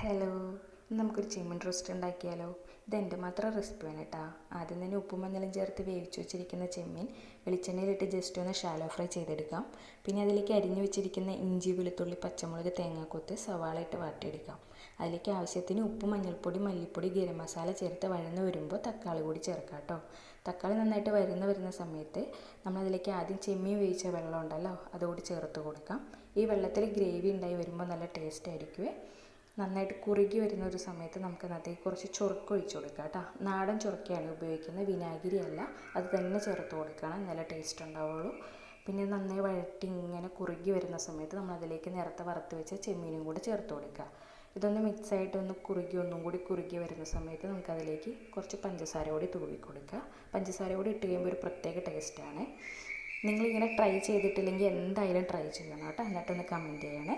Hello, നമുക്കൊരു ചെമ്മീൻ roast ഉണ്ടാക്കിയാലോ? ഇതെൻ്റെ മാത്രം റെസിപ്പിയാണ് കേട്ടോ. ആദ്യം തന്നെ ഉപ്പും മഞ്ഞളും ചേർത്ത് വേവിച്ച് വെച്ചിരിക്കുന്ന ചെമ്മീൻ വെളിച്ചെണ്ണയിലിട്ട് ജസ്റ്റ് ഒന്ന് ഷാലോ ഫ്രൈ ചെയ്തെടുക്കാം. പിന്നെ അതിലേക്ക് അരിഞ്ഞു വെച്ചിരിക്കുന്ന ഇഞ്ചി, വെളുത്തുള്ളി, പച്ചമുളക്, തേങ്ങാക്കൊത്ത്, സവാള ഇട്ട് വാട്ടിയെടുക്കാം. അതിലേക്ക് ആവശ്യത്തിന് ഉപ്പ്, മഞ്ഞൾപ്പൊടി, മല്ലിപ്പൊടി, ഗരം മസാല ചേർത്ത് വഴന്ന് വരുമ്പോൾ തക്കാളി കൂടി ചേർക്കാം കേട്ടോ. തക്കാളി നന്നായിട്ട് വരുന്ന സമയത്ത് നമ്മളതിലേക്ക് ആദ്യം ചെമ്മീൻ വേവിച്ച വെള്ളം ഉണ്ടല്ലോ, അതുകൂടി ചേർത്ത് കൊടുക്കാം. ഈ വെള്ളത്തിൽ ഗ്രേവി ഉണ്ടായി വരുമ്പോൾ നല്ല ടേസ്റ്റ് ആയിരിക്കുമേ. നന്നായിട്ട് കുറുകി വരുന്ന ഒരു സമയത്ത് നമുക്ക് അതിലേക്ക് കുറച്ച് ചൊറുക്ക ഒഴിച്ച് കൊടുക്കാം കേട്ടോ. നാടൻ ചൊറുക്കയാണ് ഉപയോഗിക്കുന്നത്, വിനാഗിരി അല്ല. അത് തന്നെ ചേർത്ത് കൊടുക്കണം, നല്ല ടേസ്റ്റ് ഉണ്ടാവുള്ളൂ. പിന്നെ നന്നായി വഴറ്റി ഇങ്ങനെ കുറുകി വരുന്ന സമയത്ത് നമ്മൾ അതിലേക്ക് നേരത്തെ വറുത്ത് വെച്ച ചെമ്മീനും കൂടി ചേർത്ത് കൊടുക്കുക. ഇതൊന്ന് മിക്സായിട്ട് ഒന്നും കൂടി കുറുകി വരുന്ന സമയത്ത് നമുക്കതിലേക്ക് കുറച്ച് പഞ്ചസാര കൂടി തൂവി കൊടുക്കുക. പഞ്ചസാര കൂടി ഇട്ട് കഴിയുമ്പോൾ ഒരു പ്രത്യേക ടേസ്റ്റാണ്. നിങ്ങളിങ്ങനെ ട്രൈ ചെയ്തിട്ടില്ലെങ്കിൽ എന്തായാലും ട്രൈ ചെയ്യണം കേട്ടോ. എന്നിട്ടൊന്ന് കമൻറ്റ് ചെയ്യണേ.